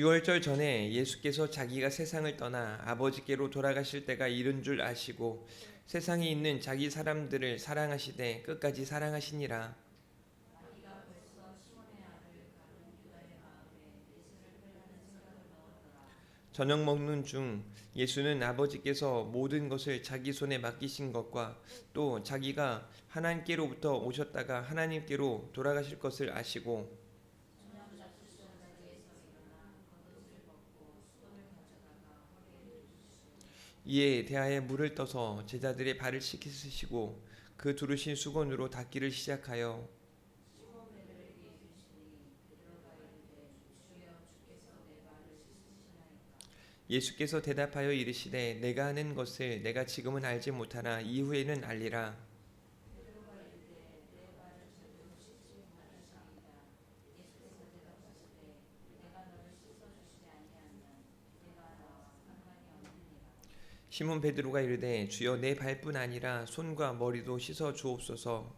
유월절 전에 예수께서 자기가 세상을 떠나 아버지께로 돌아가실 때가 이른 줄 아시고 세상에 있는 자기 사람들을 사랑하시되 끝까지 사랑하시니라. 저녁 먹는 중 예수는 아버지께서 모든 것을 자기 손에 맡기신 것과 또 자기가 하나님께로부터 오셨다가 하나님께로 돌아가실 것을 아시고 이에 대하여 물을 떠서 제자들의 발을 씻기시고 그 두르신 수건으로 닦기를 시작하여 예수께서 대답하여 이르시되 내가 하는 것을 내가 지금은 알지 못하나 이후에는 알리라. 시몬 베드로가 이르되 주여 내 발뿐 아니라 손과 머리도 씻어 주옵소서.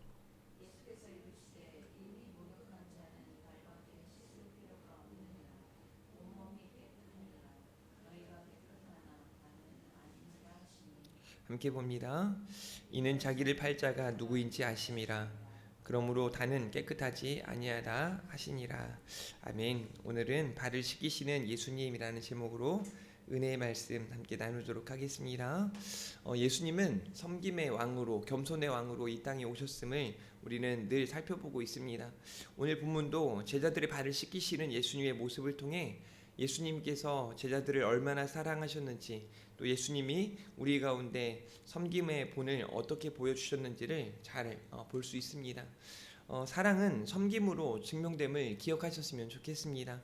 함께 봅니다. 이는 자기를 팔 자가 누구인지 아심이라. 그러므로 다는 깨끗하지 아니하다 하시니라. 아멘. 오늘은 발을 씻기시는 예수님이라는 제목으로 은혜의 말씀 함께 나누도록 하겠습니다. 예수님은 섬김의 왕으로 겸손의 왕으로 이 땅에 오셨음을 우리는 늘 살펴보고 있습니다. 오늘 본문도 제자들의 발을 씻기시는 예수님의 모습을 통해 예수님께서 제자들을 얼마나 사랑하셨는지 또 예수님이 우리 가운데 섬김의 본을 어떻게 보여주셨는지를 잘 볼 수 있습니다. 사랑은 섬김으로 증명됨을 기억하셨으면 좋겠습니다.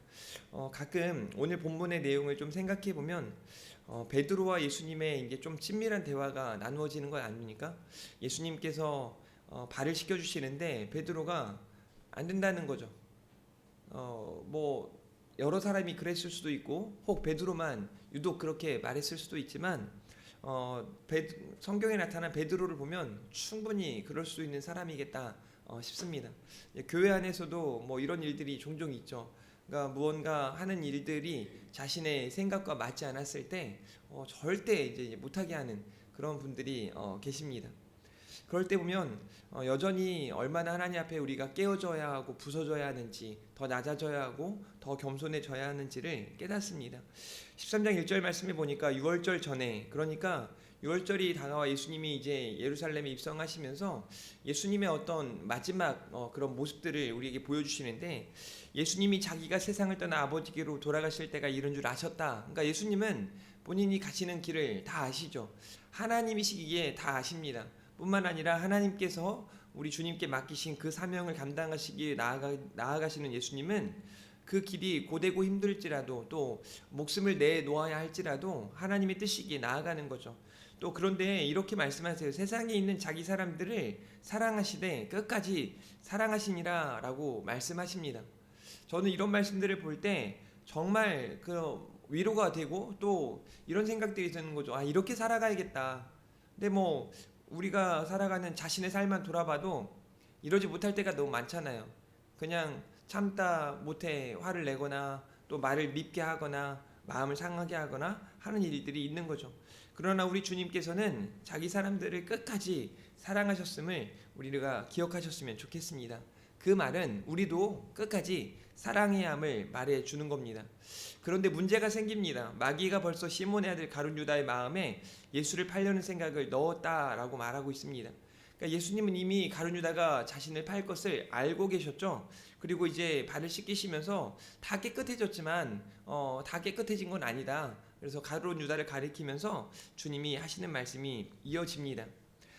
가끔 오늘 본문의 내용을 좀 생각해 보면 베드로와 예수님의 이게 좀 친밀한 대화가 나누어지는 것 아닙니까? 예수님께서 발을 씻겨 주시는데 베드로가 안 된다는 거죠. 뭐 여러 사람이 그랬을 수도 있고 혹 베드로만 유독 그렇게 말했을 수도 있지만 성경에 나타난 베드로를 보면 충분히 그럴 수 있는 사람이겠다 싶습니다. 교회 안에서도 뭐 이런 일들이 종종 있죠. 그러니까 무언가 하는 일들이 자신의 생각과 맞지 않았을 때 절대 이제 못하게 하는 그런 분들이 계십니다. 그럴 때 보면 여전히 얼마나 하나님 앞에 우리가 깨어져야 하고 부서져야 하는지, 더 낮아져야 하고 더 겸손해져야 하는지를 깨닫습니다. 13장 1절 말씀에 보니까 6월절 전에, 그러니까 6월절이 다가와 예수님이 이제 예루살렘에 입성하시면서 예수님의 어떤 마지막 그런 모습들을 우리에게 보여주시는데, 예수님이 자기가 세상을 떠나 아버지께로 돌아가실 때가 이른 줄 아셨다. 그러니까 예수님은 본인이 가시는 길을 다 아시죠. 하나님이시기에 다 아십니다. 뿐만 아니라 하나님께서 우리 주님께 맡기신 그 사명을 감당하시기에 나아가시는 예수님은 그 길이 고되고 힘들지라도 또 목숨을 내놓아야 할지라도 하나님의 뜻이기에 나아가는 거죠. 또 그런데 이렇게 말씀하세요. 세상에 있는 자기 사람들을 사랑하시되 끝까지 사랑하시니라 라고 말씀하십니다. 저는 이런 말씀들을 볼 때 정말 그 위로가 되고 또 이런 생각들이 드는 거죠. 아, 이렇게 살아가야겠다. 근데 뭐 우리가 살아가는 자신의 삶만 돌아봐도 이러지 못할 때가 너무 많잖아요. 그냥 참다 못해 화를 내거나 또 말을 밉게 하거나 마음을 상하게 하거나 하는 일들이 있는 거죠. 그러나 우리 주님께서는 자기 사람들을 끝까지 사랑하셨음을 우리가 기억하셨으면 좋겠습니다. 그 말은 우리도 끝까지 사랑해야 함을 말해 주는 겁니다. 그런데 문제가 생깁니다. 마귀가 벌써 시몬의 아들 가룟 유다의 마음에 예수를 팔려는 생각을 넣었다라고 말하고 있습니다. 그러니까 예수님은 이미 가룟 유다가 자신을 팔 것을 알고 계셨죠. 그리고 이제 발을 씻기시면서 다 깨끗해졌지만 다 깨끗해진 건 아니다. 그래서 가룟 유다를 가리키면서 주님이 하시는 말씀이 이어집니다.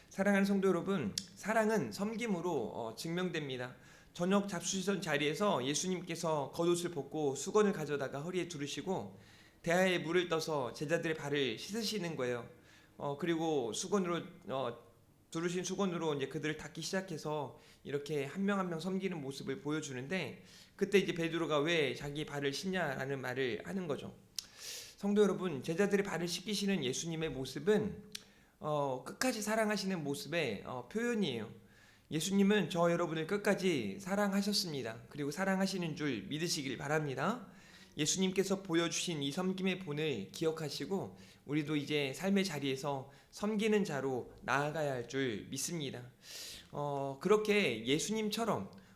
사랑하는 성도 여러분, 사랑은 섬김으로 증명됩니다. 저녁 잡수시던 자리에서 예수님께서 겉옷을 벗고 수건을 가져다가 허리에 두르시고 대야에 물을 떠서 제자들의 발을 씻으시는 거예요. 그리고 수건으로 두르신 수건으로 이제 그들을 닦기 시작해서 이렇게 한 명 한 명 섬기는 모습을 보여주는데, 그때 이제 베드로가 왜 자기 발을 씻냐라는 말을 하는 거죠. 성도 여러분, 제자들의 발을 씻기시는 예수님의 모습은 끝까지 사랑하시는 모습의 표현이에요. 예수님은 저 여러분을 끝까지 사랑하셨습니다. 그리고 사랑하시는 줄 믿으시길 바랍니다. 예수님께서 보여주신 이 섬김의 본을 기억하시고 우리도 이제 삶의 자리에서 섬기는 자로 나아가야 할 줄 믿습니다. 그렇게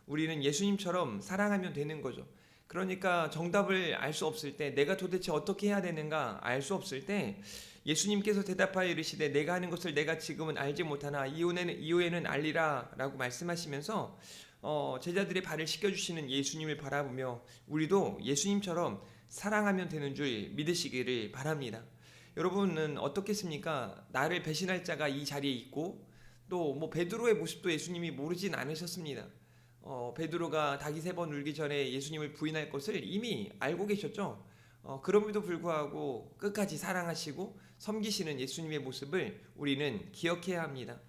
우리는 예수님처럼 사랑하면 되는 거죠. 그러니까 정답을 알 수 없을 때, 내가 도대체 어떻게 해야 되는가 알 수 없을 때 예수님께서 대답하여 이르시되 내가 하는 것을 내가 지금은 알지 못하나 이후에는 알리라 라고 말씀하시면서 제자들의 발을 씻겨주시는 예수님을 바라보며 우리도 예수님처럼 사랑하면 되는 줄 믿으시기를 바랍니다. 여러분은 어떻겠습니까? 나를 배신할 자가 이 자리에 있고 또 뭐 베드로의 모습도 예수님이 모르진 않으셨습니다. 베드로가 닭이 3번 울기 전에 예수님을 부인할 것을 이미 알고 계셨죠. 그럼에도 불구하고 끝까지 사랑하시고 섬기시는 예수님의 모습을 우리는 기억해야 합니다.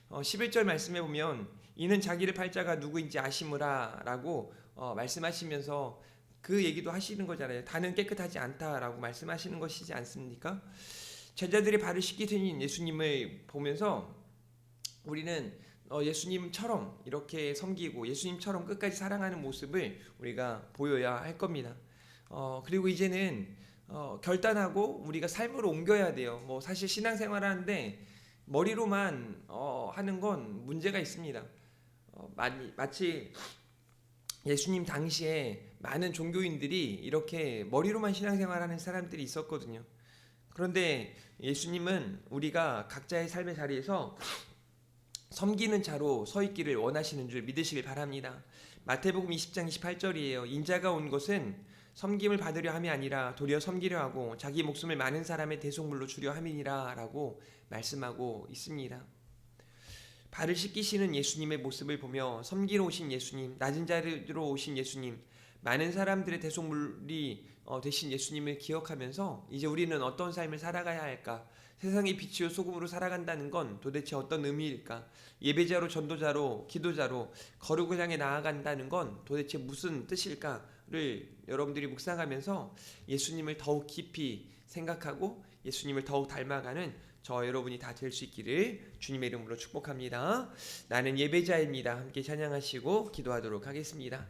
11절 말씀해 보면 이는 자기를 팔 자가 누구인지 아시므라 라고 말씀하시면서 그 얘기도 하시는 거잖아요. 다는 깨끗하지 않다라고 말씀하시는 것이지 않습니까? 제자들이 발을 씻기신 예수님을 보면서 우리는 예수님처럼 이렇게 섬기고 예수님처럼 끝까지 사랑하는 모습을 우리가 보여야 할 겁니다. 그리고 이제는 결단하고 우리가 삶으로 옮겨야 돼요. 뭐 사실 신앙생활 하는데 머리로만 하는 건 문제가 있습니다. 마치 예수님 당시에 많은 종교인들이 이렇게 머리로만 신앙생활하는 사람들이 있었거든요. 그런데 예수님은 우리가 각자의 삶의 자리에서 섬기는 자로 서 있기를 원하시는 줄 믿으시길 바랍니다. 마태복음 20장 28절이에요. 인자가 온 것은 섬김을 받으려 함이 아니라 도리어 섬기려 하고 자기 목숨을 많은 사람의 대속물로 주려 함이니라 라고 말씀하고 있습니다. 발을 씻기시는 예수님의 모습을 보며 섬기러 오신 예수님, 낮은 자리로 오신 예수님, 많은 사람들의 대속물이 되신 예수님을 기억하면서 이제 우리는 어떤 삶을 살아가야 할까? 세상의 빛이요 소금으로 살아간다는 건 도대체 어떤 의미일까? 예배자로 전도자로 기도자로 거룩을 향해 나아간다는 건 도대체 무슨 뜻일까를 여러분들이 묵상하면서 예수님을 더욱 깊이 생각하고 예수님을 더욱 닮아가는 저 여러분이 다 될 수 있기를 주님의 이름으로 축복합니다. 나는 예배자입니다. 함께 찬양하시고 기도하도록 하겠습니다.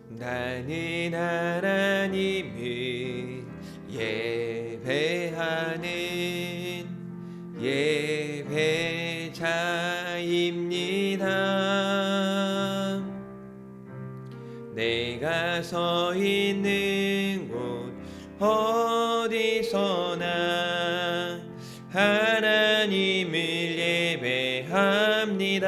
나는 하나님을 예배하는 예배자입니다. 내가 서 있는 곳 어디서나 하나님을 예배합니다.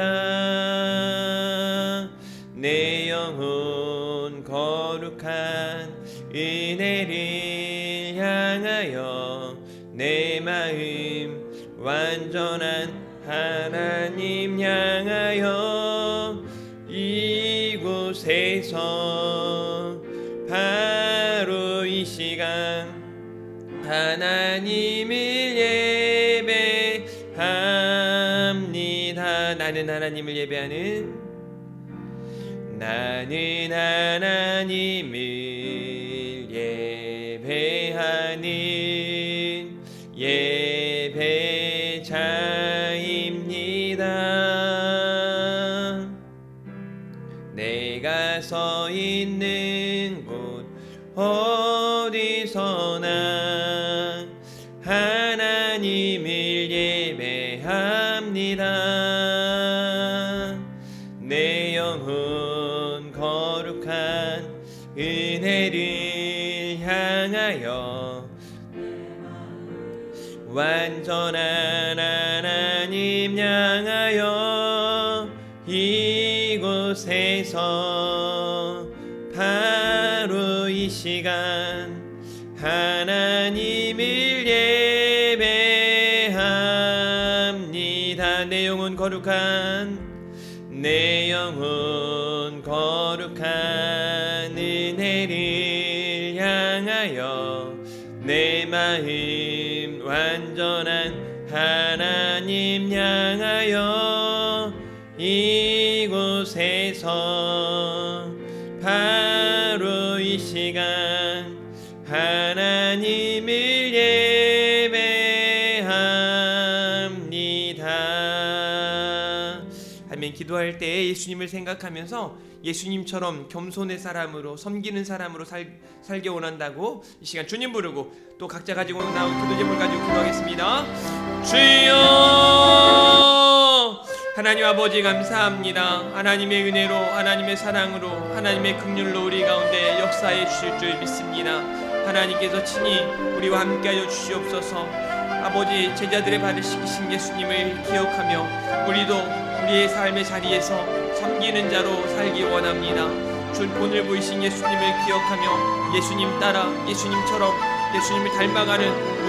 내 영혼 거룩한 은혜를 향하여 내 마음 완전한 하나님 향하여 이곳에서 바로 이 시간 하나님을 예배합니다. 나는 하나님을 예배하는 예배하는 예배자입니다. 내가 서 있는 곳 어디서나 하나님을 예배합니다. 내 영혼 거룩한 은혜를 향하여 완전한 하나님 향하여 이곳에서 바로 이 시간 하나님을 예배합니다. 내 영혼 거룩한 은혜를 향하여 내 마음 완전한 하나님 향하여 이곳에서 바로 이 시간 하나님을 예배합니다. 아멘. 기도할 때 예수님을 생각하면서 예수님처럼 겸손의 사람으로 섬기는 사람으로 살기 원한다고 이 시간 주님 부르고 또 각자 가지고 나온 기도 제목을 가지고 기도하겠습니다. 주여 하나님 아버지 감사합니다. 하나님의 은혜로 하나님의 사랑으로 하나님의 긍휼로 우리 가운데 역사해 주실 줄 믿습니다. 하나님께서 친히 우리와 함께하여 주시옵소서. 아버지 제자들의 발을 씻기신 예수님을 기억하며 우리도 우리의 삶의 자리에서 섬기는 자로 살기 원합니다. 주 본을 보이신 예수님을 기억하며 예수님 따라 예수님처럼 예수님을 닮아가는 우리